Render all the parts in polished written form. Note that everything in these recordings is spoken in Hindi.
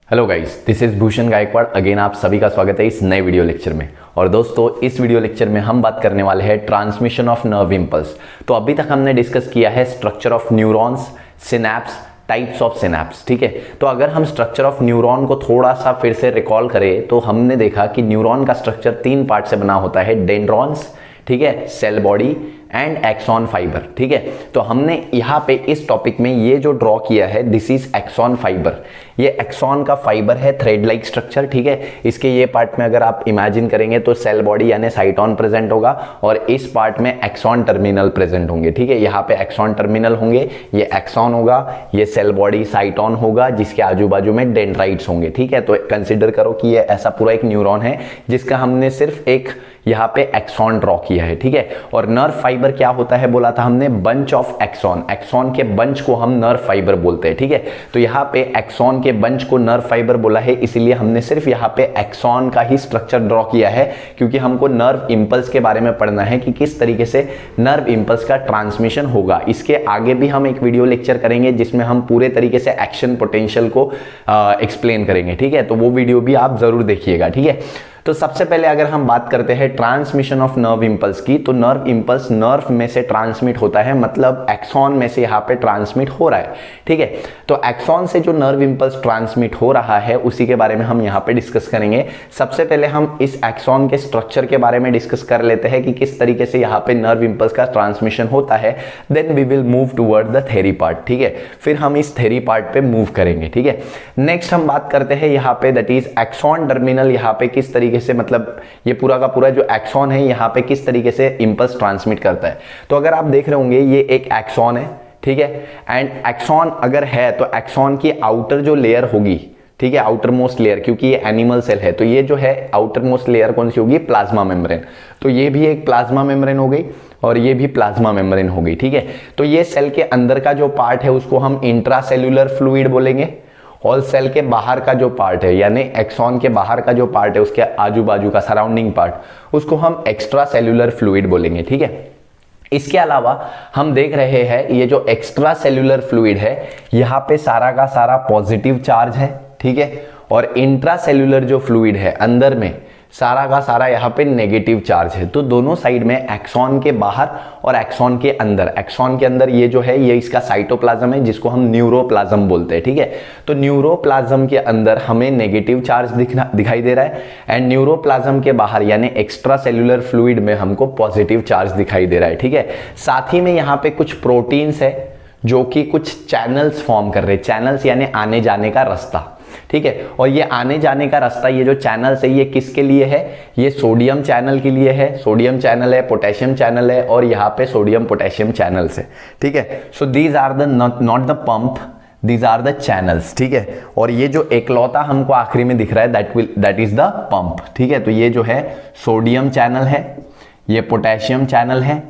Hello guys, this is Bhushan Gaikwad. Again आप सभी का स्वागत है इस नए वीडियो लेक्चर में। और दोस्तों, इस वीडियो लेक्चर में हम बात करने वाले हैं ट्रांसमिशन ऑफ नर्व इंपल्स। तो अभी तक हमने डिस्कस किया है structure of neurons, synapse, types of synapse. ठीक है, तो अगर हम स्ट्रक्चर ऑफ न्यूरॉन को थोड़ा सा फिर से रिकॉल करें तो हमने देखा कि न्यूरॉन का स्ट्रक्चर 3 पार्ट से बना होता है, डेंड्रॉन्स, ठीक है, cell body and axon fibre. ठीक है, तो हमने यहाँ पे इस टॉपिक में ये जो ड्रॉ किया है, दिस इज एक्सॉन फाइबर। ये एक्सॉन का फाइबर है, थ्रेड लाइक स्ट्रक्चर। ठीक है, इसके ये पार्ट में अगर आप इमेजिन करेंगे तो सेल बॉडी यानी साइटोन प्रेजेंट होगा और इस पार्ट में एक्सॉन टर्मिनल प्रेजेंट होंगे। ठीक है, यहाँ पे एक्सॉन टर्मिनल होंगे, ये एक्सॉन होगा, ये सेल बॉडी साइटोन होगा, जिसके आजू बाजू में डेंड्राइट्स होंगे। ठीक है, तो कंसिडर करो कि ये ऐसा पूरा एक न्यूरॉन है जिसका हमने सिर्फ एक यहाँ पे एक्सॉन ड्रॉ किया है। ठीक है, और नर्व फाइबर क्या होता है बोला था हमने, बंच ऑफ एक्सॉन। एक्सॉन के बंच को हम नर्व फाइबर बोलते हैं। ठीक है, तो यहाँ पे एक्सॉन के बंच को नर्व फाइबर बोला है, इसीलिए हमने सिर्फ यहाँ पे एक्सॉन का ही स्ट्रक्चर ड्रॉ किया है, क्योंकि हमको नर्व इंपल्स के बारे में पढ़ना है कि किस तरीके से नर्व इंपल्स का ट्रांसमिशन होगा। इसके आगे भी हम एक वीडियो लेक्चर करेंगे जिसमें हम पूरे तरीके से एक्शन पोटेंशियल को एक्सप्लेन करेंगे। ठीक है, तो वो वीडियो भी आप जरूर देखिएगा। ठीक है, तो सबसे पहले अगर हम बात करते हैं ट्रांसमिशन ऑफ नर्व इंपल्स की, तो नर्व इंपल्स नर्व में से ट्रांसमिट होता है, मतलब एक्सॉन में से यहाँ पे ट्रांसमिट हो रहा है। ठीक है, तो एक्सॉन से जो नर्व इंपल्स ट्रांसमिट हो रहा है उसी के बारे में हम यहाँ पे डिस्कस करेंगे। सबसे पहले हम इस एक्सॉन के स्ट्रक्चर के बारे में डिस्कस कर लेते हैं कि किस तरीके से यहाँ पे नर्व इंपल्स का ट्रांसमिशन होता है, then we will move toward the theory part. ठीक है, फिर हम इस थ्योरी पार्ट पे मूव करेंगे। ठीक है, नेक्स्ट हम बात करते हैं यहाँ पे, दैट इज एक्सॉन टर्मिनल, यहाँ पे किस तरीके से, मतलब ये पूरा का पूरा जो एक्सॉन है यहाँ पे किस तरीके से इंपल्स ट्रांसमिट करता है। तो अगर आप देख रहे होंगे ये एक एक्सॉन है। ठीक है, एंड एक्सॉन अगर है तो एक्सॉन की आउटर जो लेयर होगी, ठीक है, आउटर मोस्ट लेयर, क्योंकि ये एनिमल सेल है तो ये जो है आउटर मोस्ट लेयर कौन सी होगी, प्लाज्मा मेम्ब्रेन। तो ये भी एक प्लाज्मा मेम्ब्रेन हो गई और ये भी प्लाज्मा मेम्ब्रेन हो गई। ठीक है, तो ये सेल के अंदर का जो पार्ट है उसको हम इंट्रासेल्यूलर फ्लूइड बोलेंगे, और सेल के बाहर का जो पार्ट है यानी एक्सॉन के बाहर का जो पार्ट है उसके आजू बाजू का सराउंडिंग पार्ट, उसको हम एक्स्ट्रा सेल्यूलर फ्लूइड बोलेंगे। ठीक है, इसके अलावा हम देख रहे हैं ये जो एक्स्ट्रा सेल्यूलर फ्लूइड है यहाँ पे सारा का सारा पॉजिटिव चार्ज है। ठीक है, और इंट्रा सेल्यूलर जो फ्लूइड है अंदर में सारा का सारा यहाँ पे नेगेटिव चार्ज है। तो दोनों साइड में एक्सॉन के बाहर और एक्सॉन के अंदर, एक्सॉन के अंदर ये जो है ये इसका साइटोप्लाज्म है जिसको हम न्यूरोप्लाज्म बोलते हैं। ठीक है, तो न्यूरोप्लाज्म के अंदर हमें नेगेटिव चार्ज दिखाई दे रहा है एंड न्यूरोप्लाज्म के बाहर यानी एक्स्ट्रा सेल्यूलर फ्लूइड में हमको पॉजिटिव चार्ज दिखाई दे रहा है। ठीक है, साथ ही में यहाँ पे कुछ प्रोटीन्स है जो कि कुछ चैनल्स फॉर्म कर रहे हैं, चैनल्स यानी आने जाने का रास्ता। ठीक है, और ये आने जाने का रास्ता, ये जो चैनल्स है ये किसके लिए है, ये सोडियम चैनल के लिए है। सोडियम चैनल है, पोटेशियम चैनल है और यहाँ पे सोडियम पोटेशियम चैनल्स है। ठीक है, so these are the not the pump, these are the channels. ठीक है, और ये जो एकलौता हमको आखिरी में दिख रहा है दैट इज द पंप। ठीक है, तो ये जो है सोडियम चैनल है, ये पोटेशियम चैनल है।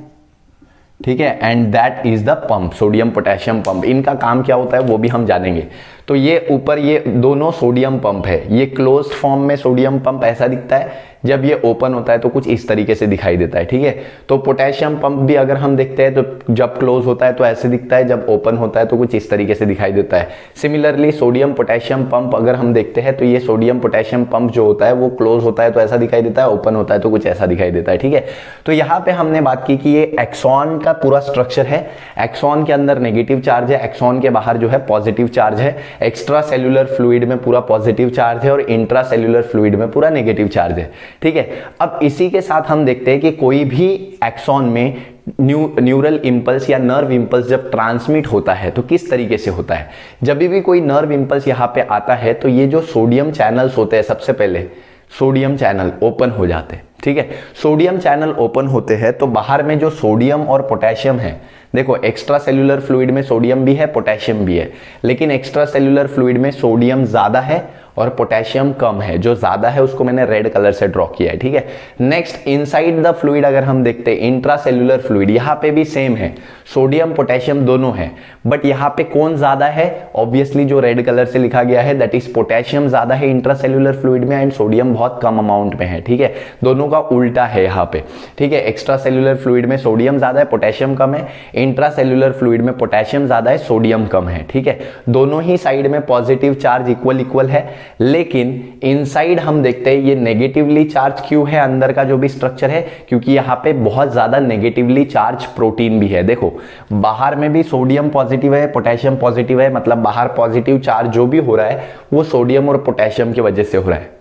ठीक है, and that is the pump, sodium potassium pump. इनका काम क्या होता है वो भी हम जानेंगे। तो ये ऊपर ये दोनों सोडियम पंप है, ये क्लोज्ड फॉर्म में सोडियम पंप ऐसा दिखता है, जब ये ओपन होता है तो कुछ इस तरीके से दिखाई देता है। ठीक है, तो पोटेशियम पंप भी अगर हम देखते हैं तो जब क्लोज होता है तो ऐसे दिखता है, जब ओपन होता है तो कुछ इस तरीके से दिखाई देता है। सिमिलरली सोडियम पोटेशियम पंप अगर हम देखते हैं तो ये सोडियम पोटेशियम पंप जो होता है वो क्लोज होता है तो ऐसा दिखाई देता है, ओपन होता है तो कुछ ऐसा दिखाई देता है। ठीक है, तो यहाँ पे हमने बात की कि ये एक्सॉन का पूरा स्ट्रक्चर है। एक्सॉन के अंदर नेगेटिव चार्ज है, एक्सॉन के बाहर जो है पॉजिटिव चार्ज है, एक्स्ट्रा सेल्यूलर फ्लूइड में पूरा पॉजिटिव चार्ज है और इंट्रा सेल्यूलर फ्लूइड में पूरा नेगेटिव चार्ज है। ठीक है, अब इसी के साथ हम देखते हैं कि कोई भी एक्सॉन में न्यूरल इंपल्स या नर्व इंपल्स जब ट्रांसमिट होता है तो किस तरीके से होता है। जब भी कोई नर्व इंपल्स यहाँ पे आता है तो ये जो सोडियम चैनल्स होते हैं, सबसे पहले सोडियम चैनल ओपन हो जाते हैं। ठीक है, सोडियम चैनल ओपन होते हैं तो बाहर में जो सोडियम और पोटेशियम है, देखो एक्स्ट्रा सेल्यूलर फ्लूइड में सोडियम भी है, पोटेशियम भी है, लेकिन एक्स्ट्रा सेल्यूलर फ्लूइड में सोडियम ज्यादा है और पोटेशियम कम है। जो ज्यादा है उसको मैंने रेड कलर से ड्रॉ किया है। ठीक है, नेक्स्ट इनसाइड द फ्लूइड अगर हम देखते हैं इंट्रासेल्यूलर फ्लूइड, यहाँ पे भी सेम है, सोडियम पोटेशियम दोनों है, बट यहाँ पे कौन ज्यादा है, ऑब्वियसली जो रेड कलर से लिखा गया है दैट इज पोटेशियम ज्यादा है इंट्रासेल्यूलर फ्लूइड में एंड सोडियम बहुत कम अमाउंट में है। ठीक है, दोनों का उल्टा है यहाँ पे। ठीक है, एक्स्ट्रा सेल्यूलर फ्लूइड में सोडियम ज्यादा है, पोटेशियम कम है, इंट्रासेल्यूलर फ्लूइड में पोटेशियम ज्यादा है, सोडियम कम है। ठीक है, दोनों ही साइड में पॉजिटिव चार्ज इक्वल है लेकिन इनसाइड हम देखते हैं ये नेगेटिवली चार्ज क्यों है अंदर का जो भी स्ट्रक्चर है, क्योंकि यहाँ पे बहुत ज्यादा नेगेटिवली चार्ज प्रोटीन भी है। देखो बाहर में भी सोडियम पॉजिटिव है, पोटेशियम पॉजिटिव है, मतलब बाहर पॉजिटिव चार्ज जो भी हो रहा है वो सोडियम और पोटेशियम की वजह से हो रहा है।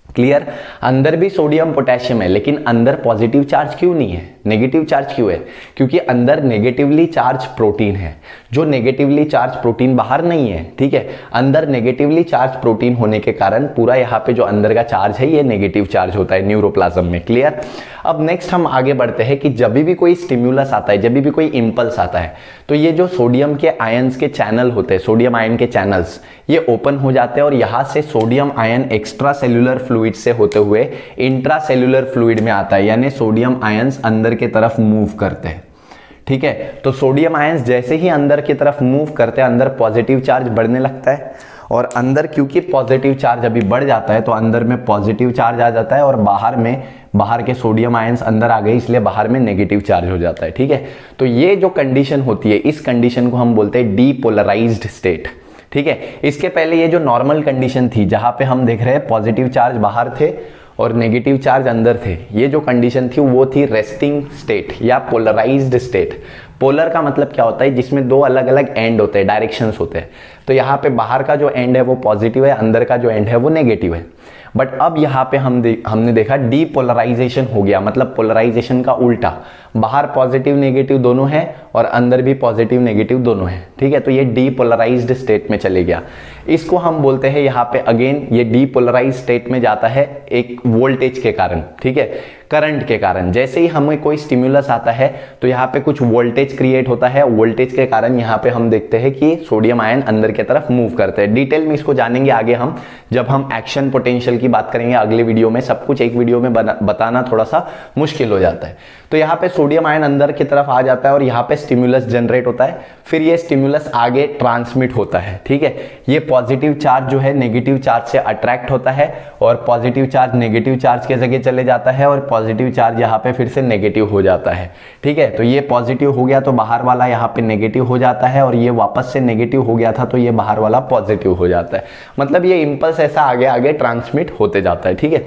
क्लियर? अंदर भी सोडियम पोटेशियम है, लेकिन अंदर पॉजिटिव चार्ज क्यों नहीं है, नेगेटिव चार्ज क्यों है? क्योंकि अंदर नेगेटिवली चार्ज प्रोटीन है, जो नेगेटिवली चार्ज प्रोटीन बाहर नहीं है। ठीक है, अंदर नेगेटिवली चार्ज प्रोटीन होने के कारण पूरा यहाँ पे जो अंदर का चार्ज है ये नेगेटिव चार्ज होता है न्यूरोप्लाज्म में। क्लियर? अब नेक्स्ट हम आगे बढ़ते हैं कि जब भी कोई स्टिम्युलस आता है, जब भी कोई इंपल्स आता है, तो ये जो सोडियम के आयंस के चैनल होते हैं, सोडियम आयन के चैनल्स, ये ओपन हो जाते हैं और यहाँ से sodium ion extra cellular fluid से होते हुए इंट्रा सेल्यूलर फ्लूइड में आता है, यानी सोडियम आयंस अंदर की तरफ मूव करते हैं। ठीक है, तो सोडियम आयंस जैसे ही अंदर की तरफ मूव करते हैं, अंदर पॉजिटिव चार्ज बढ़ने लगता है, और अंदर क्योंकि पॉजिटिव चार्ज अभी बढ़ जाता है तो अंदर में पॉजिटिव चार्ज आ जाता है, और बाहर के सोडियम आयंस अंदर आ गए, इसलिए बाहर में नेगेटिव चार्ज हो जाता है। ठीक है, तो ये जो कंडीशन होती है, इस कंडीशन को हम बोलते हैं डीपोलराइज्ड स्टेट। ठीक है, इसके पहले ये जो नॉर्मल कंडीशन थी जहां पे हम देख रहे हैं पॉजिटिव चार्ज बाहर थे और नेगेटिव चार्ज अंदर थे, ये जो कंडीशन थी वो थी रेस्टिंग स्टेट या पोलराइज्ड स्टेट। पोलर का मतलब क्या होता है? जिसमें दो अलग अलग एंड होते हैं, डायरेक्शंस होते हैं। तो यहाँ पे बाहर का जो एंड है वो पॉजिटिव है, अंदर का जो एंड है वो नेगेटिव है। बट अब यहाँ पे हमने देखा डीपोलराइजेशन हो गया, मतलब पोलराइजेशन का उल्टा, बाहर पॉजिटिव नेगेटिव दोनों है और अंदर भी पॉजिटिव नेगेटिव दोनों है। ठीक है, तो ये डीपोलराइज्ड स्टेट में चले गया। इसको हम बोलते हैं यहाँ पे अगेन ये डीपोलराइज्ड स्टेट में जाता है एक वोल्टेज के कारण। ठीक है, करंट के कारण। जैसे ही हमें कोई स्टिम्युलस आता है तो यहाँ पे कुछ वोल्टेज क्रिएट होता है, वोल्टेज के कारण यहाँ पे हम देखते हैं कि सोडियम आयन अंदर की तरफ मूव करते हैं। डिटेल में इसको जानेंगे आगे हम, जब हम एक्शन पोटेंशियल की बात करेंगे अगले वीडियो में। सब कुछ एक वीडियो में बताना थोड़ा सा मुश्किल हो जाता है। तो यहाँ पे सोडियम आयन अंदर की तरफ आ जाता है और यहाँ पे स्टिम्युलस जनरेट होता है, फिर ये स्टिम्युलस आगे ट्रांसमिट होता है। ठीक है, ये पॉजिटिव चार्ज जो है नेगेटिव चार्ज से अट्रैक्ट होता है और पॉजिटिव चार्ज नेगेटिव चार्ज के जगह चले जाता है और पॉजिटिव चार्ज यहाँ पे फिर से नेगेटिव हो जाता है। ठीक है, तो ये पॉजिटिव हो गया तो बाहर वाला यहाँ पे नेगेटिव हो जाता है, और ये वापस से नेगेटिव हो गया था तो ये बाहर वाला पॉजिटिव हो जाता है। मतलब ये इंपल्स ऐसा आगे आगे ट्रांसमिट होते जाता है। ठीक है,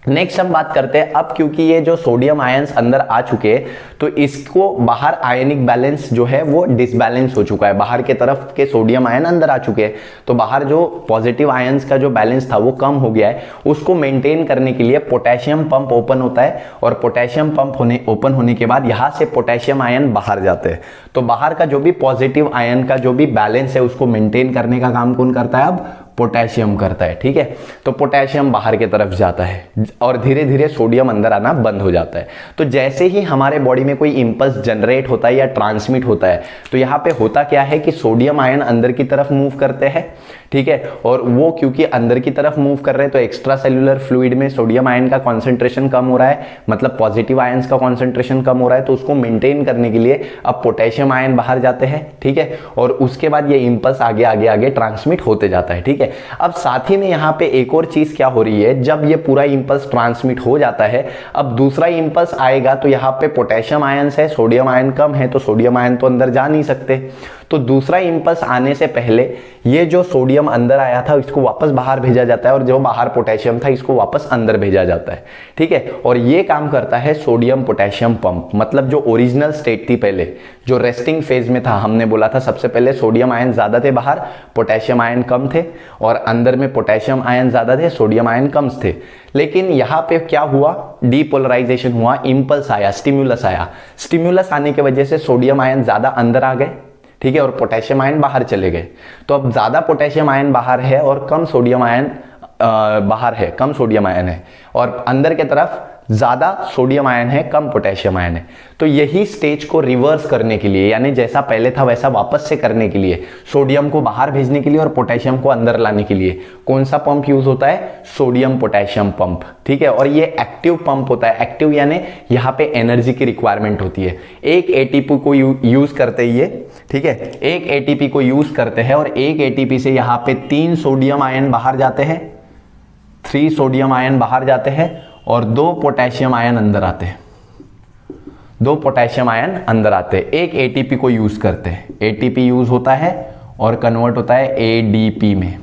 नेक्स्ट हम बात करते हैं अब, क्योंकि ये जो सोडियम आयंस अंदर आ चुके हैं तो इसको बाहर आयनिक बैलेंस जो है वो डिसबैलेंस हो चुका है। बाहर के तरफ के सोडियम आयन अंदर आ चुके हैं तो बाहर जो पॉजिटिव आयंस का जो बैलेंस था वो कम हो गया है। उसको मेंटेन करने के लिए पोटेशियम पंप ओपन होता है, और पोटेशियम पंप ओपन होने के बाद यहाँ से पोटेशियम आयन बाहर जाते हैं। तो बाहर का जो भी पॉजिटिव आयन का जो भी बैलेंस है उसको मेंटेन करने का काम कौन करता है? अब पोटेशियम करता है। ठीक है, तो पोटेशियम बाहर की तरफ जाता है और धीरे धीरे सोडियम अंदर आना बंद हो जाता है। तो जैसे ही हमारे बॉडी में कोई इंपल्स जनरेट होता है या ट्रांसमिट होता है तो यहाँ पे होता क्या है कि सोडियम आयन अंदर की तरफ मूव करते हैं। ठीक है, और वो क्योंकि अंदर की तरफ मूव कर रहे हैं तो एक्स्ट्रा सेल्यूलर फ्लूइड में सोडियम आयन का कॉन्सेंट्रेशन कम हो रहा है, मतलब पॉजिटिव आयंस का कॉन्सेंट्रेशन कम हो रहा है। तो उसको मेंटेन करने के लिए अब पोटेशियम आयन बाहर जाते हैं। ठीक है, और उसके बाद ये इंपल्स आगे आगे आगे ट्रांसमिट होते जाता है। ठीक है, अब साथ ही में यहाँ पे एक और चीज क्या हो रही है, जब ये पूरा इंपल्स ट्रांसमिट हो जाता है अब दूसरा इंपल्स आएगा तो यहाँ पे पोटेशियम आयंस है, सोडियम आयन कम है तो सोडियम आयन तो अंदर जा नहीं सकते। तो दूसरा इंपल्स आने से पहले ये जो सोडियम अंदर आया था इसको वापस बाहर भेजा जाता है, और जो बाहर पोटेशियम था इसको वापस अंदर भेजा जाता है। ठीक है, और ये काम करता है सोडियम पोटेशियम पंप। मतलब जो ओरिजिनल स्टेट थी पहले, जो रेस्टिंग फेज में था, हमने बोला था सबसे पहले सोडियम आयन ज्यादा थे बाहर, पोटेशियम आयन कम थे, और अंदर में पोटेशियम आयन ज्यादा थे, सोडियम आयन कम थे। लेकिन यहाँ पे क्या हुआ, डीपोलराइजेशन हुआ, इंपल्स आया, स्टिम्युलस आया। स्टिम्युलस आने की वजह से सोडियम आयन ज्यादा अंदर आ गए। ठीक है, और पोटेशियम आयन बाहर चले गए। तो अब ज्यादा पोटेशियम आयन बाहर है और कम सोडियम आयन बाहर है, कम सोडियम आयन है, और अंदर के तरफ ज्यादा सोडियम आयन है, कम पोटेशियम आयन है। तो यही स्टेज को रिवर्स करने के लिए, यानी जैसा पहले था वैसा वापस से करने के लिए, सोडियम को बाहर भेजने के लिए और पोटेशियम को अंदर लाने के लिए कौन सा पंप यूज होता है? Sodium potassium pump. ठीक है, और ये एक्टिव पंप होता है। एक्टिव यानी यहाँ पे एनर्जी की रिक्वायरमेंट होती है। एक एटीपी को यूज करते ही ये, ठीक है, एक एटीपी को यूज करते हैं और एक एटीपी से यहाँ पे 3 सोडियम आयन बाहर जाते हैं, 3 सोडियम आयन बाहर जाते हैं और 2 पोटेशियम आयन अंदर आते हैं। 2 पोटेशियम आयन अंदर आते हैं, एक एटीपी को यूज करते हैं। एटीपी यूज होता है और कन्वर्ट होता है एडीपी में।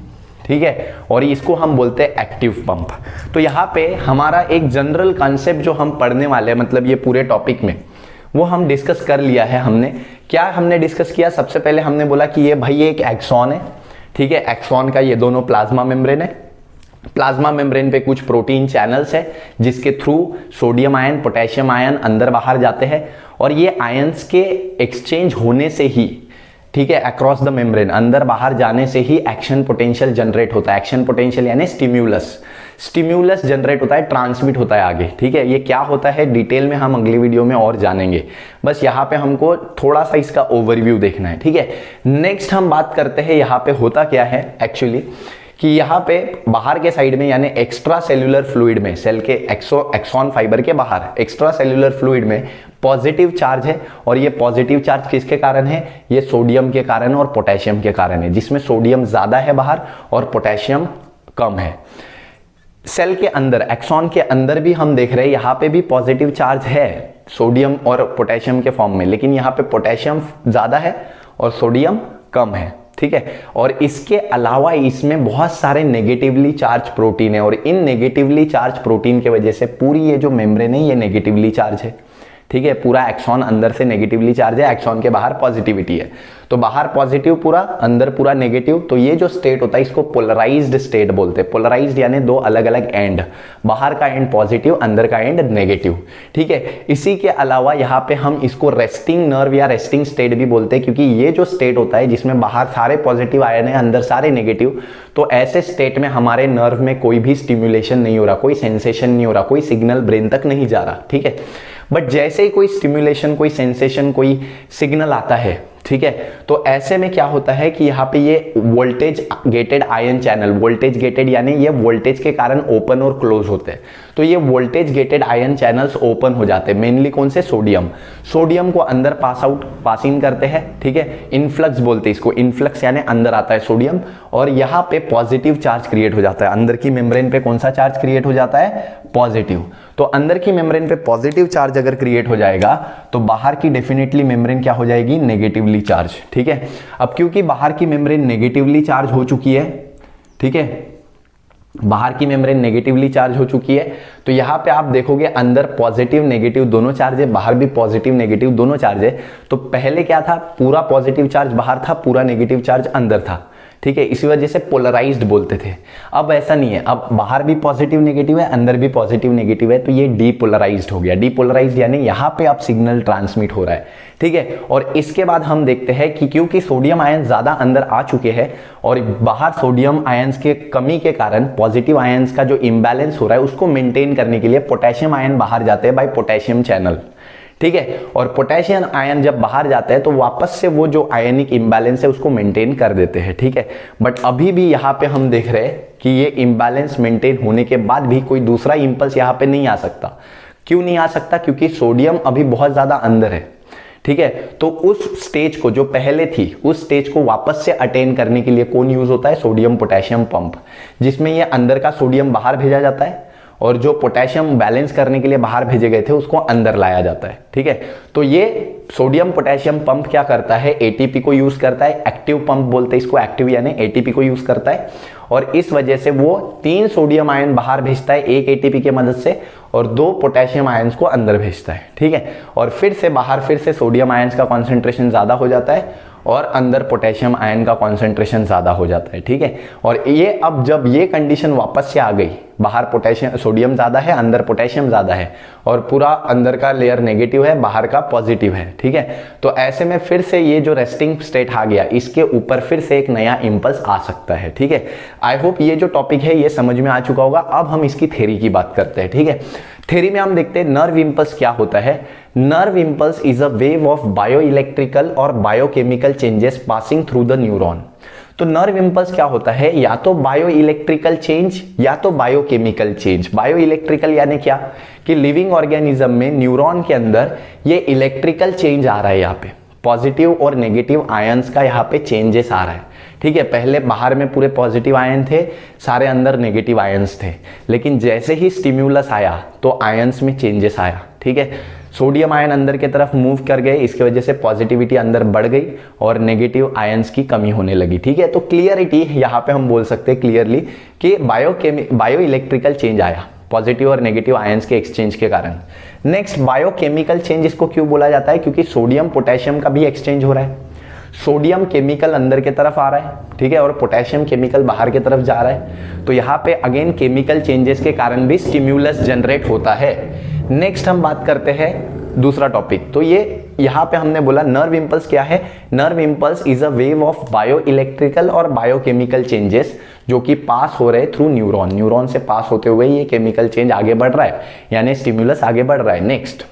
ठीक है, और इसको हम बोलते हैं एक्टिव पंप। तो यहाँ पे हमारा एक जनरल कॉन्सेप्ट जो हम पढ़ने वाले हैं, मतलब ये पूरे टॉपिक में, वो हम डिस्कस कर लिया है हमने। क्या हमने डिस्कस किया? सबसे पहले हमने बोला कि ये भाई एक एक्सॉन है, ठीक है, एक्सॉन का ये दोनों प्लाज्मा मेम्ब्रेन है। प्लाज्मा मेम्ब्रेन पे कुछ प्रोटीन चैनल्स है जिसके through sodium ion, potassium ion अंदर बाहर जाते हैं, और ये आयंस के एक्सचेंज होने से ही, ठीक है, अक्रॉस द मेम्ब्रेन अंदर बाहर जाने से ही एक्शन पोटेंशियल जनरेट होता है। एक्शन पोटेंशियल यानी स्टिम्यूलस जनरेट होता है, ट्रांसमिट होता है आगे, ठीक है। ये क्या होता है डिटेल में हम अगली वीडियो में और जानेंगे, बस यहाँ पे हमको थोड़ा सा इसका ओवरव्यू देखना है, ठीक है। नेक्स्ट हम बात करते हैं यहाँ पे होता क्या है एक्चुअली, कि यहाँ पे बाहर के साइड में यानी एक्स्ट्रा सेल्यूलर फ्लूइड में, सेल के एक्सॉन फाइबर के बाहर एक्स्ट्रा सेल्यूलर फ्लूइड में पॉजिटिव चार्ज है, और ये पॉजिटिव चार्ज किसके कारण है? ये सोडियम के कारण और पोटेशियम के कारण है, जिसमें सोडियम ज्यादा है बाहर और पोटेशियम कम है। सेल के अंदर, एक्सॉन के अंदर भी हम देख रहे हैं यहाँ पे भी पॉजिटिव चार्ज है सोडियम और पोटेशियम के फॉर्म में, लेकिन यहाँ पे पोटेशियम ज्यादा है और सोडियम कम है, ठीक है। और इसके अलावा इसमें बहुत सारे नेगेटिवली चार्ज प्रोटीन है, और इन नेगेटिवली चार्ज प्रोटीन की वजह से पूरी ये जो मेम्ब्रेन है ये नेगेटिवली चार्ज है, ठीक है। पूरा एक्सॉन अंदर से नेगेटिवली चार्ज है, एक्सॉन के बाहर पॉजिटिविटी है, तो बाहर पॉजिटिव पूरा, अंदर पूरा नेगेटिव। तो ये जो स्टेट होता है इसको पोलराइज्ड स्टेट बोलते हैं। पोलराइज्ड यानी दो अलग अलग एंड, बाहर का एंड पॉजिटिव, अंदर का एंड नेगेटिव, ठीक है। इसी के अलावा यहाँ पे हम इसको रेस्टिंग नर्व या रेस्टिंग स्टेट भी बोलते हैं, क्योंकि ये जो स्टेट होता है जिसमें बाहर सारे पॉजिटिव आयन है, अंदर सारे नेगेटिव, तो ऐसे स्टेट में हमारे नर्व में कोई भी स्टिम्युलेशन नहीं हो रहा, कोई सेंसेशन नहीं हो रहा, कोई सिग्नल ब्रेन तक नहीं जा रहा, ठीक है। बट जैसे ही कोई स्टिम्युलेशन, कोई सेंसेशन, कोई सिग्नल आता है, ठीक है, तो ऐसे में क्या होता है कि यहाँ पे ये voltage gated ion channel, voltage gated यानी ये वोल्टेज के कारण ओपन और क्लोज होते हैं, तो ये voltage gated ion channels open हो जाते हैं। मेनली कौन से? सोडियम को अंदर पास इन करते हैं, ठीक है, इनफ्लक्स बोलते हैं इसको, इनफ्लक्स यानी अंदर आता है सोडियम, और यहाँ पे पॉजिटिव चार्ज क्रिएट हो जाता है। अंदर की मेम्ब्रेन पे कौन सा चार्ज क्रिएट हो जाता है? पॉजिटिव। तो अंदर की मेम्ब्रेन पे पॉजिटिव चार्ज अगर क्रिएट हो जाएगा तो बाहर की डेफिनेटली मेम्ब्रेन क्या हो जाएगी? नेगेटिवली चार्ज, ठीक है। अब क्योंकि बाहर की मेम्ब्रेन नेगेटिवली चार्ज हो चुकी है, ठीक है, बाहर की मेम्ब्रेन नेगेटिवली चार्ज हो चुकी है, तो यहाँ पे आप देखोगे अंदर पॉजिटिव नेगेटिव दोनों चार्ज है, बाहर भी पॉजिटिव नेगेटिव दोनों चार्ज है। तो पहले क्या था? पूरा पॉजिटिव चार्ज बाहर था, पूरा नेगेटिव चार्ज अंदर था, ठीक है, इसी वजह से पोलराइज्ड बोलते थे। अब ऐसा नहीं है, अब बाहर भी पॉजिटिव नेगेटिव है, अंदर भी पॉजिटिव नेगेटिव है, तो ये डीपोलराइज्ड हो गया। डीपोलराइज्ड यानी यहाँ पे अब सिग्नल ट्रांसमिट हो रहा है, ठीक है। और इसके बाद हम देखते हैं कि क्योंकि सोडियम आयन ज्यादा अंदर आ चुके हैं और बाहर सोडियम आयंस के कमी के कारण पॉजिटिव आयंस का जो इम्बैलेंस हो रहा है उसको मेंटेन करने के लिए पोटेशियम आयन बाहर जाते हैं बाय पोटेशियम चैनल, ठीक है। और पोटेशियम आयन जब बाहर जाते हैं तो वापस से वो जो आयनिक इम्बैलेंस है उसको मेंटेन कर देते हैं, ठीक है। बट अभी भी यहाँ पे हम देख रहे हैं कि ये इम्बैलेंस मेंटेन होने के बाद भी कोई दूसरा इंपल्स यहाँ पे नहीं आ सकता। क्यों नहीं आ सकता? क्योंकि सोडियम अभी बहुत ज्यादा अंदर है, ठीक है। तो उस स्टेज को जो पहले थी उस स्टेज को वापस से अटेन करने के लिए कौन यूज होता है? सोडियम पोटेशियम पंप, जिसमें ये अंदर का सोडियम बाहर भेजा जाता है और जो पोटेशियम बैलेंस करने के लिए बाहर भेजे गए थे उसको अंदर लाया जाता है, ठीक है। तो ये सोडियम पोटेशियम पंप क्या करता है? एटीपी को यूज करता है, एक्टिव पंप बोलते हैं इसको, एक्टिव यानी एटीपी को यूज करता है, और इस वजह से वो 3 सोडियम आयन बाहर भेजता है एक एटीपी की मदद से और 2 पोटेशियम आयंस को अंदर भेजता है, ठीक है। और फिर से बाहर फिर से सोडियम आयंस का कॉन्सेंट्रेशन ज्यादा हो जाता है और अंदर पोटेशियम आयन का कॉन्सेंट्रेशन ज्यादा हो जाता है, ठीक है। और ये अब जब ये कंडीशन वापस से आ गई, बाहर पोटेशियम सोडियम ज्यादा है, अंदर पोटेशियम ज्यादा है, और पूरा अंदर का लेयर नेगेटिव है, बाहर का पॉजिटिव है, ठीक है। तो ऐसे में फिर से ये जो रेस्टिंग स्टेट आ गया, इसके ऊपर फिर से एक नया इंपल्स आ सकता है, ठीक है। आई होप ये जो टॉपिक है ये समझ में आ चुका होगा। अब हम इसकी थ्योरी की बात करते हैं, ठीक है। थ्योरी में हम देखते हैं नर्व इंपल्स क्या होता है। Nerve impulse is a wave of bioelectrical और biochemical changes passing through the neuron. तो नर्व इंपल्स क्या होता है? या तो बायोइलेक्ट्रिकल चेंज या तो बायोकेमिकल चेंज। बायोइलेक्ट्रिकल यानी क्या? कि लिविंग ऑर्गेनिज्म में न्यूरॉन के अंदर ये इलेक्ट्रिकल चेंज आ रहा है, यहाँ पे पॉजिटिव और नेगेटिव आयंस का यहाँ पे चेंजेस आ रहा है, ठीक है। पहले बाहर में पूरे पॉजिटिव आयन थे, सारे अंदर नेगेटिव आयंस थे, लेकिन जैसे ही स्टिम्युलस आया तो आयंस में चेंजेस आया, ठीक है। सोडियम आयन अंदर की तरफ मूव कर गए, इसकी वजह से पॉजिटिविटी अंदर बढ़ गई और नेगेटिव आयंस की कमी होने लगी। ठीक है, तो क्लियरिटी यहाँ पे हम बोल सकते हैं क्लियरली कि बायो इलेक्ट्रिकल चेंज आया पॉजिटिव और नेगेटिव आयंस के एक्सचेंज के कारण। नेक्स्ट, बायोकेमिकल चेंज इसको क्यों बोला जाता है? क्योंकि सोडियम पोटेशियम का भी एक्सचेंज हो रहा है। सोडियम केमिकल अंदर की तरफ आ रहा है, ठीक है, और पोटेशियम केमिकल बाहर की तरफ जा रहा है। तो यहाँ पे अगेन केमिकल चेंजेस के कारण भी स्टिम्युलस जनरेट होता है। नेक्स्ट हम बात करते हैं दूसरा टॉपिक। तो ये यहाँ पे हमने बोला नर्व इंपल्स क्या है? Nerve impulse is a wave of bio electrical और बायोकेमिकल चेंजेस जो कि पास हो रहे थ्रू न्यूरॉन। न्यूरॉन से पास होते हुए ये केमिकल चेंज आगे बढ़ रहा है, यानी स्टिम्युलस आगे बढ़ रहा है। Next,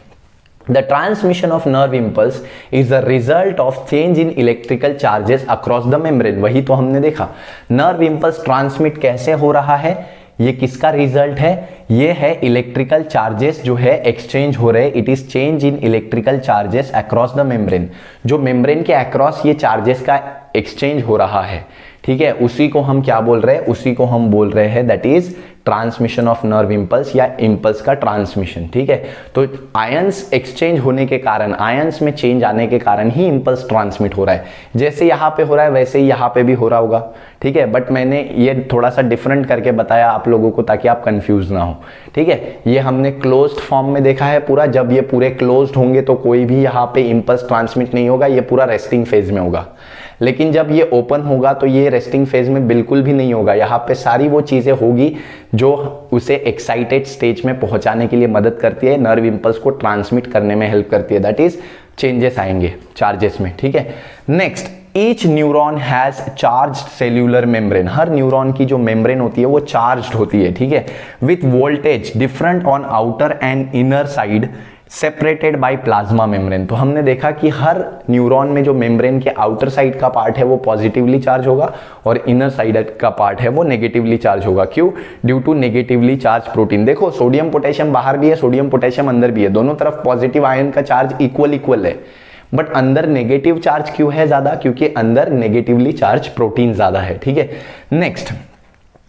the transmission of nerve impulse is the result of change in electrical charges across the membrane। वही तो हमने देखा, नर्व इंपल्स ट्रांसमिट कैसे हो रहा है, ये किसका रिजल्ट है? ये है इलेक्ट्रिकल चार्जेस जो है एक्सचेंज हो रहे। It is change in electrical charges across the membrane. जो मेम्ब्रेन के अक्रॉस ये चार्जेस का एक्सचेंज हो रहा है, ठीक है, उसी को हम क्या बोल रहे हैं? उसी को हम बोल रहे हैं that is transmission of nerve impulse या इंपल्स का ट्रांसमिशन। ठीक है, तो आयंस एक्सचेंज होने के कारण, आयंस में चेंज आने के कारण ही इंपल्स ट्रांसमिट हो रहा है। जैसे यहाँ पे हो रहा है वैसे ही यहाँ पे भी हो रहा होगा, ठीक है, बट मैंने ये थोड़ा सा डिफरेंट करके बताया आप लोगों को ताकि आप कंफ्यूज ना हो। ठीक है, ये हमने क्लोज्ड फॉर्म में देखा है पूरा। जब ये पूरे क्लोज्ड होंगे तो कोई भी यहाँ पे इंपल्स ट्रांसमिट नहीं होगा, ये पूरा रेस्टिंग फेज में होगा। लेकिन जब ये ओपन होगा तो ये रेस्टिंग फेज में बिल्कुल भी नहीं होगा। यहाँ पे सारी वो चीजें होगी जो उसे एक्साइटेड स्टेज में पहुंचाने के लिए मदद करती है, नर्व इंपल्स को ट्रांसमिट करने में हेल्प करती है। दैट इज चेंजेस आएंगे चार्जेस में। ठीक है, next, each neuron has charge cellular membrane. Her neuron की जो मेम्ब्रेन होती है वो चार्ज्ड होती है। ठीक है, with voltage different on outer and inner side separated by plasma membrane. तो हमने देखा कि हर न्यूरॉन में जो मेम्ब्रेन के आउटर साइड का पार्ट है वो पॉजिटिवली चार्ज होगा और इनर साइड का पार्ट है वो नेगेटिवली चार्ज होगा। क्यों? Due to negatively charge protein. देखो, सोडियम पोटेशियम बाहर भी है, सोडियम पोटेशियम अंदर भी है, दोनों तरफ पॉजिटिव आयन का चार्ज इक्वल है, बट अंदर नेगेटिव चार्ज क्यों है ज्यादा? क्योंकि अंदर नेगेटिवली चार्ज प्रोटीन ज्यादा है। ठीक है, next,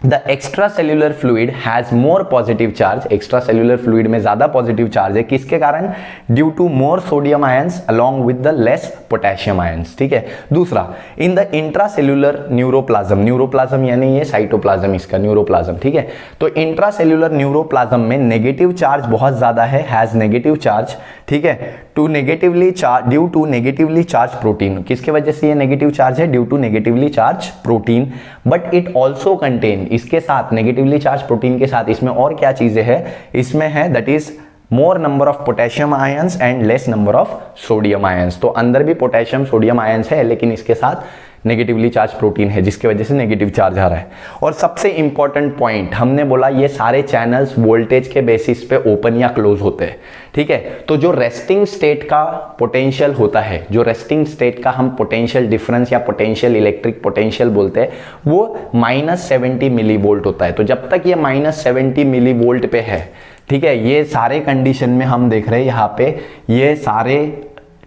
the extra cellular fluid has more positive charge. Extra cellular fluid में ज्यादा पॉजिटिव चार्ज है, किसके कारण? Due to more sodium ions along with the less potassium ions. ठीक है, दूसरा, in the intracellular neuroplasm. Neuroplasm यानी ये साइटोप्लाज्म, इसका न्यूरोप्लाज्म। ठीक है, तो इंट्रासेल्यूलर न्यूरोप्लाज्म में नेगेटिव चार्ज बहुत ज्यादा है, हैज नेगेटिव चार्ज। ठीक है, to negatively charge, due to negatively charge protein. किसके वजह से ये नेगेटिव चार्ज है? Due to negatively charge protein. But it also contain, इसके साथ नेगेटिवली चार्ज प्रोटीन के साथ इसमें और क्या चीजें हैं? इसमें है that is more number of potassium ions and less number of sodium ions. तो अंदर भी पोटेशियम सोडियम आयंस है, लेकिन इसके साथ नेगेटिवली चार्ज प्रोटीन है जिसकी वजह से नेगेटिव चार्ज आ रहा है। और सबसे इंपॉर्टेंट पॉइंट, हमने बोला ये सारे चैनल्स वोल्टेज के बेसिस पे ओपन या क्लोज होते हैं। ठीक है, तो जो रेस्टिंग स्टेट का पोटेंशियल होता है, जो रेस्टिंग स्टेट का हम पोटेंशियल डिफरेंस या पोटेंशियल इलेक्ट्रिक पोटेंशियल बोलते हैं, वो -70 मिली वोल्ट होता है। तो जब तक ये -70 मिली वोल्ट पे है, ठीक है, ये सारे कंडीशन में हम देख रहे हैं यहाँ पे ये सारे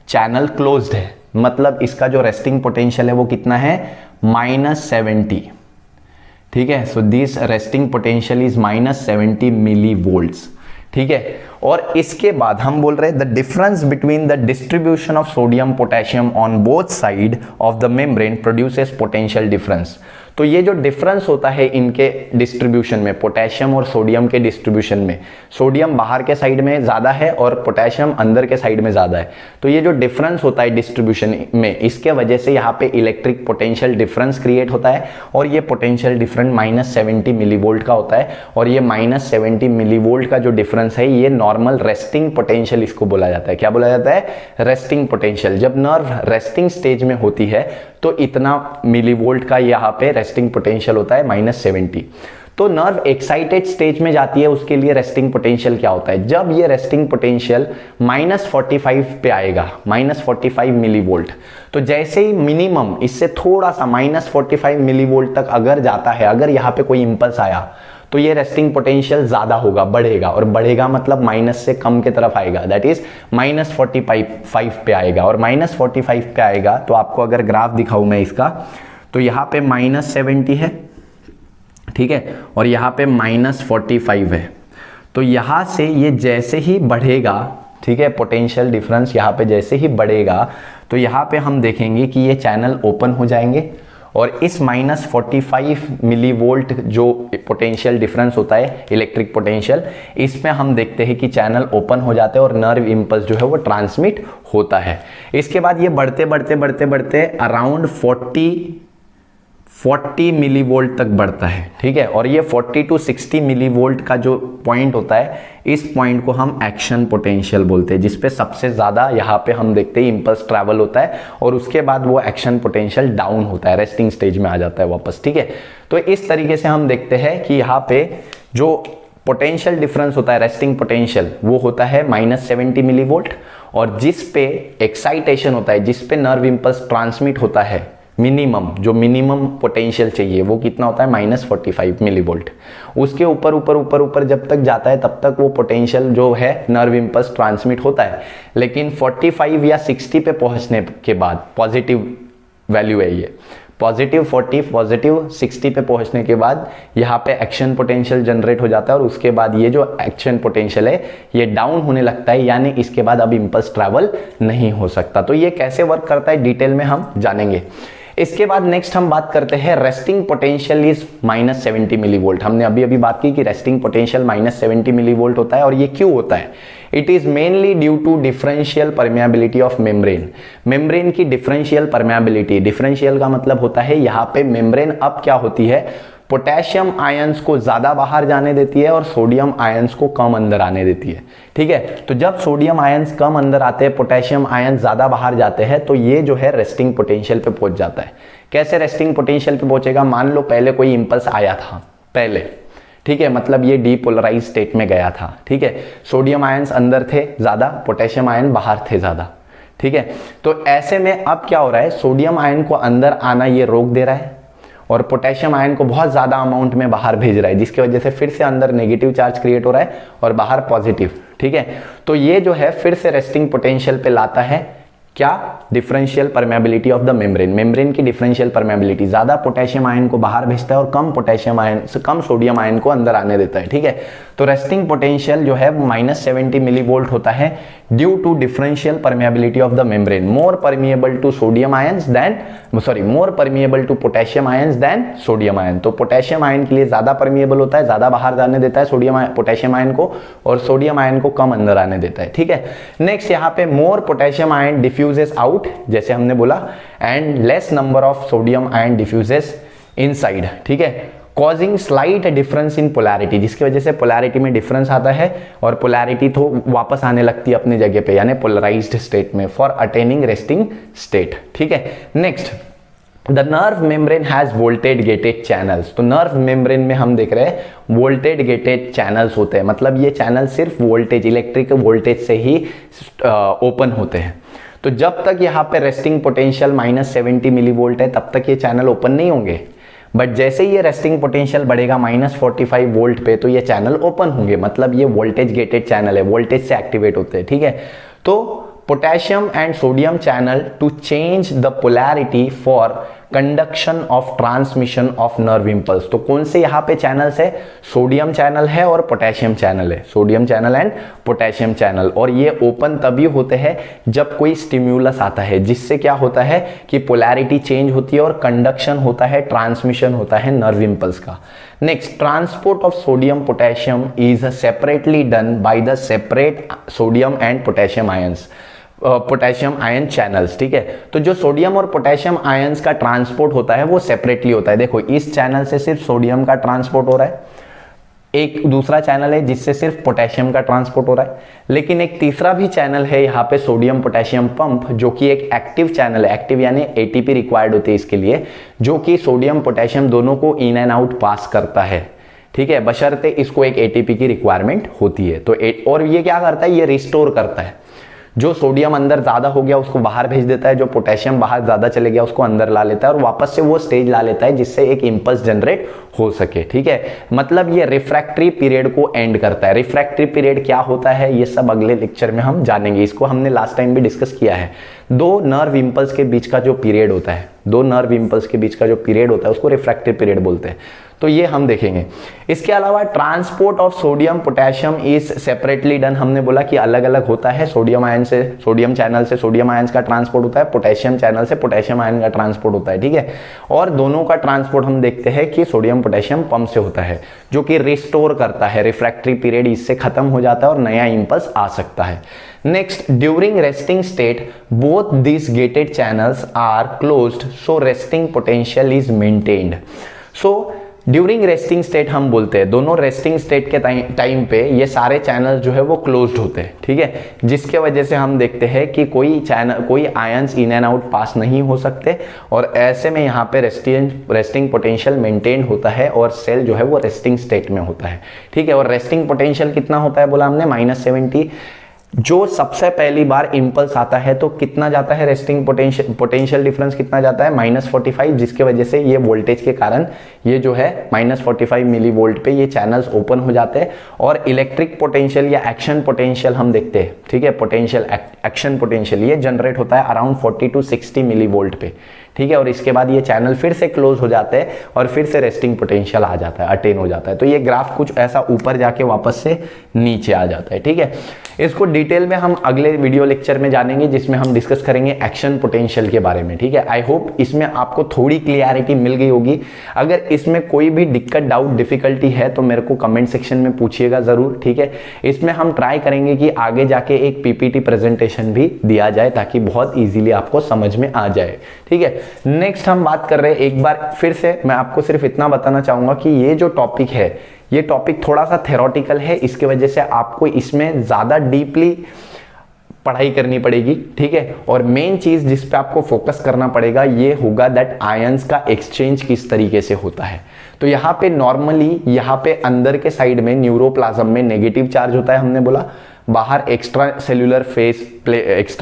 चैनल क्लोज्ड है, मतलब इसका जो रेस्टिंग पोटेंशियल है वो कितना है? -70। ठीक है, so this resting potential is -70 millivolts. ठीक है, और इसके बाद हम बोल रहे हैं the difference between the distribution of sodium potassium on both side of the membrane produces potential difference. तो ये जो डिफरेंस होता है इनके डिस्ट्रीब्यूशन में, पोटेशियम और सोडियम के डिस्ट्रीब्यूशन में, सोडियम बाहर के साइड में ज्यादा है और पोटेशियम अंदर के साइड में ज्यादा है। तो ये जो डिफरेंस होता है डिस्ट्रीब्यूशन में, इसके वजह से यहाँ पे इलेक्ट्रिक पोटेंशियल डिफरेंस क्रिएट होता है और ये पोटेंशियल डिफरेंस -70 मिलीवोल्ट का होता है। और ये -70 मिलीवोल्ट का जो डिफरेंस है ये नॉर्मल रेस्टिंग पोटेंशियल इसको बोला जाता है। क्या बोला जाता है? Resting potential. जब नर्व रेस्टिंग स्टेज में होती है तो इतना मिलीवोल्ट का यहाँ पे रेस्टिंग पोटेंशियल होता है -70। तो नर्व एक्साइटेड स्टेज में जाती है, उसके लिए रेस्टिंग पोटेंशियल क्या होता है? जब ये रेस्टिंग पोटेंशियल -45 पे आएगा, -45 मिलीवोल्ट, तो जैसे ही मिनिमम इससे थोड़ा सा -45 मिलीवोल्ट तक अगर जाता है, अगर यहाँ पे कोई इंपल्स आया तो ये रेस्टिंग पोटेंशियल ज्यादा होगा, बढ़ेगा, और बढ़ेगा मतलब माइनस से कम की तरफ आएगा, दैट इज -45 पे आएगा। और -45 पे आएगा तो आपको अगर ग्राफ दिखाऊं मैं इसका, तो यहाँ पे -70 है, ठीक है, और यहाँ पे -45 है। तो यहाँ से ये जैसे ही बढ़ेगा ठीक है, पोटेंशियल डिफरेंस यहाँ पे जैसे ही बढ़ेगा तो यहाँ पे हम देखेंगे कि ये चैनल ओपन हो जाएंगे और इस -45 मिली वोल्ट जो पोटेंशियल डिफरेंस होता है इलेक्ट्रिक पोटेंशियल, इसमें हम देखते हैं कि चैनल ओपन हो जाते हैं और नर्व इम्पल्स जो है वो ट्रांसमिट होता है। इसके बाद ये बढ़ते बढ़ते बढ़ते बढ़ते अराउंड 40 मिली वोल्ट तक बढ़ता है, ठीक है। और ये 40 to 60 मिली वोल्ट का जो पॉइंट होता है, इस पॉइंट को हम एक्शन पोटेंशियल बोलते हैं, जिसपे सबसे ज़्यादा यहाँ पे हम देखते हैं इम्पल्स ट्रैवल होता है और उसके बाद वो एक्शन पोटेंशियल डाउन होता है, रेस्टिंग स्टेज में आ जाता है वापस, ठीक है। तो इस तरीके से हम देखते हैं कि यहाँ पे जो पोटेंशियल डिफरेंस होता है, रेस्टिंग पोटेंशियल, वो होता है -70 मिली वोल्ट और जिस पे एक्साइटेशन होता है, जिस पे नर्व इम्पल्स ट्रांसमिट होता है, जो मिनिमम पोटेंशियल चाहिए वो कितना होता है -45 मिली वोल्ट। उसके ऊपर ऊपर ऊपर ऊपर जब तक जाता है तब तक वो पोटेंशियल जो है नर्व इम्पल्स ट्रांसमिट होता है, लेकिन 45 या 60 पे पहुंचने के बाद, पॉजिटिव वैल्यू है ये, +40 +60 पे पहुंचने के बाद यहाँ पे एक्शन पोटेंशियल जनरेट हो जाता है और उसके बाद ये जो एक्शन पोटेंशियल है ये डाउन होने लगता है, यानी इसके बाद अब इम्पल्स ट्रैवल नहीं हो सकता। तो ये कैसे वर्क करता है डिटेल में हम जानेंगे। इसके बाद नेक्स्ट हम बात करते हैं resting potential is -70 millivolt. हमने अभी अभी बात की कि रेस्टिंग पोटेंशियल -70 मिली वोल्ट होता है और ये क्यों होता है? It is mainly due to differential permeability of membrane. Membrane की डिफरेंशियल परमेबिलिटी, डिफरेंशियल का मतलब होता है यहाँ पे मेम्ब्रेन अब क्या होती है, पोटेशियम आयंस को ज्यादा बाहर जाने देती है और सोडियम आयंस को कम अंदर आने देती है, ठीक है। तो जब सोडियम आयंस कम अंदर आते हैं, पोटेशियम आयंस ज्यादा बाहर जाते हैं, तो ये जो है रेस्टिंग पोटेंशियल पे पहुंच जाता है। कैसे रेस्टिंग पोटेंशियल पे पहुंचेगा? मान लो पहले कोई इंपल्स आया था पहले, ठीक है, मतलब ये डीपोलराइज स्टेट में गया था, ठीक है। सोडियम आयंस अंदर थे ज्यादा, पोटेशियम आयन बाहर थे ज्यादा, ठीक है। तो ऐसे में अब क्या हो रहा है, सोडियम आयन को अंदर आना ये रोक दे रहा है और पोटेशियम आयन को बहुत ज्यादा अमाउंट में बाहर भेज रहा है, जिसकी वजह से फिर से अंदर नेगेटिव चार्ज क्रिएट हो रहा है और बाहर पॉजिटिव, ठीक है। तो ये जो है फिर से रेस्टिंग पोटेंशियल पे लाता है क्या, differential permeability of the membrane. Membrane की डिफरेंशियल परमेबिलिटी, ज्यादा पोटेशियम आयन को बाहर भेजता है और कम पोटेशियम आयन, कम सोडियम आयन को अंदर आने देता है, ठीक है। तो रेस्टिंग पोटेंशियल जो है -70 मिली वोल्ट होता है due to differential permeability of the membrane, more permeable to sodium ions than, more permeable to potassium ions than sodium ion. तो पोटेशियम आयन के लिए ज्यादा परमिएबल होता है, ज्यादा बाहर जाने देता है पोटेशियम आयन को, और सोडियम आयन को कम अंदर आने देता है, ठीक है। नेक्स्ट यहाँ पे मोर पोटेशियम आयन डिफ्यूजेस आउट, जैसे हमने बोला, and less number of sodium ion diffuses inside, ठीक है, causing slight difference in polarity, जिसकी वजह से पोलैरिटी में डिफरेंस आता है और पोलैरिटी तो वापस आने लगती है अपनी जगह पे, यानी पोलराइज्ड स्टेट में, फॉर अटेनिंग रेस्टिंग स्टेट, ठीक है। Next, the nerve membrane has voltage gated channels. तो नर्व मेम्ब्रेन में हम देख रहे हैं वोल्टेज गेटेड चैनल्स होते हैं, मतलब ये चैनल सिर्फ वोल्टेज, इलेक्ट्रिक वोल्टेज से ही ओपन होते हैं। तो जब तक यहाँ पे रेस्टिंग पोटेंशियल -70 मिली वोल्ट है तब तक ये चैनल ओपन नहीं होंगे, बट जैसे ही ये रेस्टिंग पोटेंशियल बढ़ेगा -45 वोल्ट पे तो ये चैनल ओपन होंगे, मतलब ये वोल्टेज गेटेड चैनल है, वोल्टेज से एक्टिवेट होते हैं, ठीक है। तो potassium and sodium channel to change the polarity for conduction of transmission of nerve impulse. तो कौन से यहाँ पे चैनल्स है, सोडियम चैनल है और पोटेशियम चैनल है, sodium channel and potassium channel, और ये ओपन तभी होते हैं जब कोई स्टिम्युलस आता है, जिससे क्या होता है कि पोलैरिटी चेंज होती है और कंडक्शन होता है, ट्रांसमिशन होता है नर्व इम्पल्स का। Next, transport of sodium potassium is separately done by the separate sodium and potassium ions, potassium ion channels, ठीक है। तो जो सोडियम और पोटेशियम आयंस का ट्रांसपोर्ट होता है वो सेपरेटली होता है। देखो इस चैनल से सिर्फ सोडियम का ट्रांसपोर्ट हो रहा है, एक दूसरा चैनल है जिससे सिर्फ पोटेशियम का ट्रांसपोर्ट हो रहा है, लेकिन एक तीसरा भी चैनल है यहाँ पे सोडियम पोटेशियम पंप, जो कि एक एक्टिव चैनल है, एक्टिव यानी एटीपी रिक्वायर्ड होती है इसके लिए, जो कि सोडियम पोटेशियम दोनों को इन एंड आउट पास करता है, ठीक है, बशर्ते इसको एक एटीपी की रिक्वायरमेंट होती है। तो और ये क्या करता है, ये रिस्टोर करता है, जो सोडियम अंदर ज्यादा हो गया उसको बाहर भेज देता है, जो पोटेशियम बाहर ज्यादा चले गया उसको अंदर ला लेता है और वापस से वो स्टेज ला लेता है जिससे एक इंपल्स जनरेट हो सके, ठीक है। मतलब ये रिफ्रैक्टरी पीरियड को एंड करता है। रिफ्रैक्टरी पीरियड क्या होता है ये सब अगले लेक्चर में हम जानेंगे, इसको हमने लास्ट टाइम भी डिस्कस किया है। दो नर्व इंपल्स के बीच का जो पीरियड होता है, दो नर्व इंपल्स के बीच का जो पीरियड होता है उसको रिफ्रैक्टरी पीरियड बोलते हैं। तो ये हम देखेंगे। इसके अलावा transport of sodium potassium is separately done. हमने बोला कि अलग अलग होता है, सोडियम आयन से सोडियम चैनल से सोडियम आयन का ट्रांसपोर्ट होता है, पोटेशियम चैनल से पोटेशियम आयन का ट्रांसपोर्ट होता है, ठीक है। और दोनों का ट्रांसपोर्ट हम देखते हैं कि सोडियम पोटेशियम पंप से होता है, जो कि रिस्टोर करता है, रिफ्रैक्टरी पीरियड इससे खत्म हो जाता है और नया इंपल्स आ सकता है। Next, during resting state both this gated channels are closed, so resting potential is maintained. So during resting state हम बोलते हैं, दोनों रेस्टिंग स्टेट के टाइम पे ये सारे चैनल जो है वो क्लोज्ड होते हैं, ठीक है, जिसके वजह से हम देखते हैं कि कोई आयंस इन एंड आउट पास नहीं हो सकते, और ऐसे में यहाँ पे रेस्टिंग पोटेंशियल मेंटेन होता है और सेल जो है वो रेस्टिंग स्टेट में होता है, ठीक है। और रेस्टिंग पोटेंशियल कितना होता है बोला हमने, -70। जो सबसे पहली बार इंपल्स आता है तो कितना जाता है, रेस्टिंग पोटेंशियल डिफरेंस कितना जाता है, -45, जिसके वजह से ये वोल्टेज के कारण ये जो है -45 मिली वोल्ट पे ये चैनल्स ओपन हो जाते हैं। और इलेक्ट्रिक पोटेंशियल या एक्शन पोटेंशियल हम देखते हैं, ठीक है, पोटेंशियल एक्शन पोटेंशियल ये जनरेट होता है अराउंड 40 to 60 मिली वोल्ट पे, ठीक है। और इसके बाद ये चैनल फिर से क्लोज हो जाते हैं और फिर से रेस्टिंग पोटेंशियल आ जाता है, अटेन हो जाता है। तो ये ग्राफ कुछ ऐसा ऊपर जाके वापस से नीचे आ जाता है, ठीक है। इसको डिटेल में हम अगले वीडियो लेक्चर में जानेंगे, जिसमें हम डिस्कस करेंगे एक्शन पोटेंशियल के बारे में, ठीक है। आई होप इसमें आपको थोड़ी क्लियरिटी मिल गई होगी। अगर इसमें कोई भी दिक्कत, डाउट, डिफिकल्टी है तो मेरे को कमेंट सेक्शन में पूछिएगा जरूर, ठीक है। इसमें हम ट्राई करेंगे कि आगे जाके एक पीपीटी प्रेजेंटेशन भी दिया जाए ताकि बहुत ईजिली आपको समझ में आ जाए, ठीक है। नेक्स्ट हम बात कर रहे हैं, एक बार फिर से मैं आपको सिर्फ इतना बताना चाहूंगा कि ये जो टॉपिक है ये टॉपिक थोड़ा सा थेरोटिकल है, इसके वजह से आपको इसमें ज्यादा डीपली पढ़ाई करनी पड़ेगी, ठीक है। और मेन चीज जिस पे आपको फोकस करना पड़ेगा ये होगा दैट आयंस का एक्सचेंज किस तरीके से होता है। तो यहाँ पे नॉर्मली यहाँ पे अंदर के साइड में न्यूरोप्लाज्म में नेगेटिव चार्ज होता है, हमने बोला। बाहर एक्स्ट्रा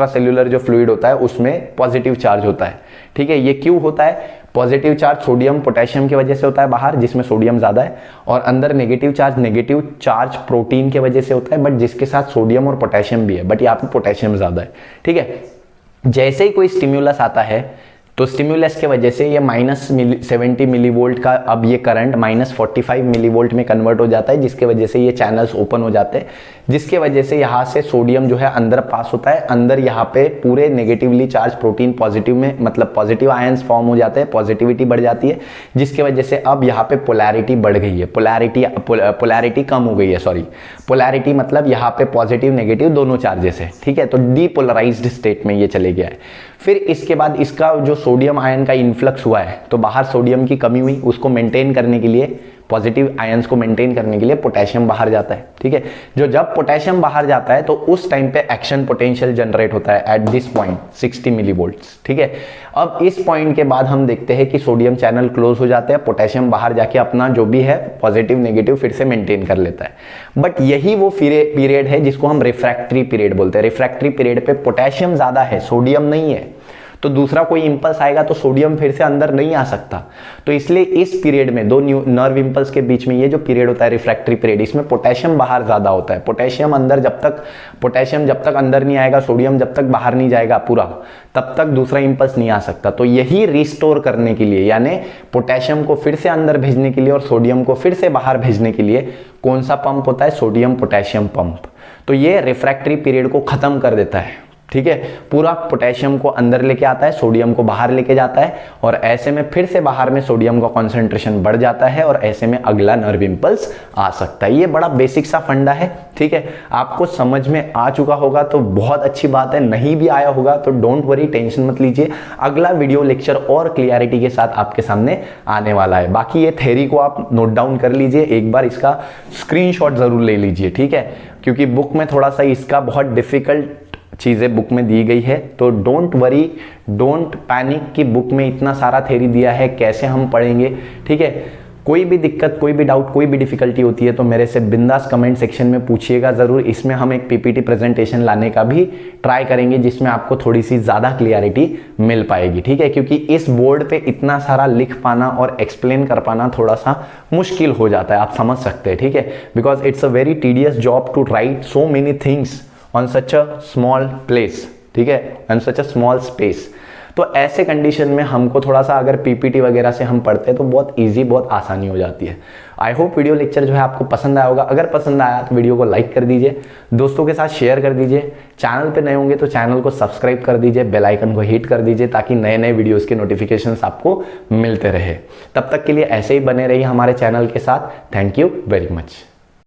सेल्यूलर जो फ्लूइड होता है उसमें पॉजिटिव चार्ज होता है, ठीक है। ये क्यों होता है, पॉजिटिव चार्ज सोडियम पोटेशियम की वजह से होता है बाहर, जिसमें सोडियम ज्यादा है, और अंदर नेगेटिव चार्ज प्रोटीन की वजह से होता है, बट जिसके साथ सोडियम और पोटेशियम भी है, बट यहाँ पे पोटेशियम ज्यादा है, ठीक है। जैसे ही कोई स्टिम्युलस आता है तो स्टिम्युलस के वजह से ये -70 मिली वोल्ट का अब ये करंट -45 मिली वोल्ट में कन्वर्ट हो जाता है, जिसके वजह से ये चैनल्स ओपन हो जाते हैं, जिसके वजह से यहाँ से सोडियम जो है अंदर पास होता है। अंदर यहाँ पे पूरे नेगेटिवली चार्ज प्रोटीन पॉजिटिव में, मतलब पॉजिटिव आयंस फॉर्म हो जाते हैं, पॉजिटिविटी बढ़ जाती है, जिसके वजह से अब यहाँ पे पोलैरिटी बढ़ गई है, पोलैरिटी कम हो गई है, सॉरी, पोलैरिटी मतलब यहाँ पे पॉजिटिव नेगेटिव दोनों चार्जेस है, ठीक है। तो डीपोलराइज्ड स्टेट में ये चले गया है। फिर इसके बाद इसका जो सोडियम आयन का इन्फ्लक्स हुआ है तो बाहर सोडियम की कमी हुई, उसको मेंटेन करने के लिए, पॉजिटिव आयंस को मेंटेन करने के लिए पोटेशियम बाहर जाता है, ठीक है। जो जब पोटेशियम बाहर जाता है तो उस टाइम पे एक्शन पोटेंशियल जनरेट होता है at this point 60 millivolts, ठीक है। अब इस पॉइंट के बाद हम देखते हैं कि सोडियम चैनल क्लोज हो जाते हैं, पोटेशियम बाहर जाके अपना जो भी है पॉजिटिव नेगेटिव फिर से मेंटेन कर लेता है। बट यही वो पीरियड है जिसको हम रिफ्रैक्टरी पीरियड बोलते हैं। रिफ्रैक्टरी पीरियड पे पोटेशियम ज्यादा है, सोडियम नहीं है, तो दूसरा कोई इंपल्स आएगा तो सोडियम फिर से अंदर नहीं आ सकता। तो इसलिए इस पीरियड में दो नर्व इंपल्स के बीच में ये जो पीरियड होता है रिफ्रैक्टरी पीरियड, इसमें पोटेशियम बाहर ज्यादा होता है। पोटेशियम जब तक अंदर नहीं आएगा, सोडियम जब तक बाहर नहीं जाएगा पूरा, तब तक दूसरा इंपल्स नहीं आ सकता। तो यही रिस्टोर करने के लिए, यानी पोटेशियम को फिर से अंदर भेजने के लिए और सोडियम को फिर से बाहर भेजने के लिए कौन सा पंप होता है, सोडियम पोटेशियम पंप। तो ये रिफ्रैक्टरी पीरियड को खत्म कर देता है, ठीक है। पूरा पोटेशियम को अंदर लेके आता है, सोडियम को बाहर लेके जाता है, और ऐसे में फिर से बाहर में सोडियम का कॉन्सेंट्रेशन बढ़ जाता है और ऐसे में अगला नर्व इंपल्स आ सकता है। ये बड़ा बेसिक सा फंडा है, ठीक है। आपको समझ में आ चुका होगा तो बहुत अच्छी बात है, नहीं भी आया होगा तो डोंट वरी, टेंशन मत लीजिए। अगला वीडियो लेक्चर और क्लियरिटी के साथ आपके सामने आने वाला है। बाकी ये थ्योरी को आप नोट डाउन कर लीजिए, एक बार इसका स्क्रीनशॉट जरूर ले लीजिए, ठीक है, क्योंकि बुक में थोड़ा सा इसका बहुत डिफिकल्ट चीज़ें बुक में दी गई है। तो डोंट वरी, डोंट पैनिक कि बुक में इतना सारा थ्योरी दिया है, कैसे हम पढ़ेंगे, ठीक है। कोई भी दिक्कत, कोई भी डाउट, कोई भी डिफिकल्टी होती है तो मेरे से बिंदास कमेंट सेक्शन में पूछिएगा ज़रूर। इसमें हम एक पीपीटी प्रेजेंटेशन लाने का भी ट्राई करेंगे जिसमें आपको थोड़ी सी ज़्यादा क्लियरिटी मिल पाएगी, ठीक है। क्योंकि इस बोर्ड पे इतना सारा लिख पाना और एक्सप्लेन कर पाना थोड़ा सा मुश्किल हो जाता है, आप समझ सकते हैं, ठीक है। Because it's a very tedious job to write so many things on such a small place, ठीक है, on such a small space. तो ऐसे कंडीशन में हमको थोड़ा सा अगर पीपीटी वगैरह से हम पढ़ते हैं तो बहुत ईजी, बहुत आसानी हो जाती है। आई होप वीडियो लेक्चर जो है आपको पसंद आया होगा। अगर पसंद आया तो वीडियो को लाइक कर दीजिए, दोस्तों के साथ शेयर कर दीजिए, चैनल पे नए होंगे तो चैनल को सब्सक्राइब कर दीजिए, बेल आइकन को हिट कर दीजिए ताकि नए नए वीडियोस के नोटिफिकेशंस आपको मिलते रहे। तब तक के लिए ऐसे ही बने रहिए हमारे चैनल के साथ। Thank you very much.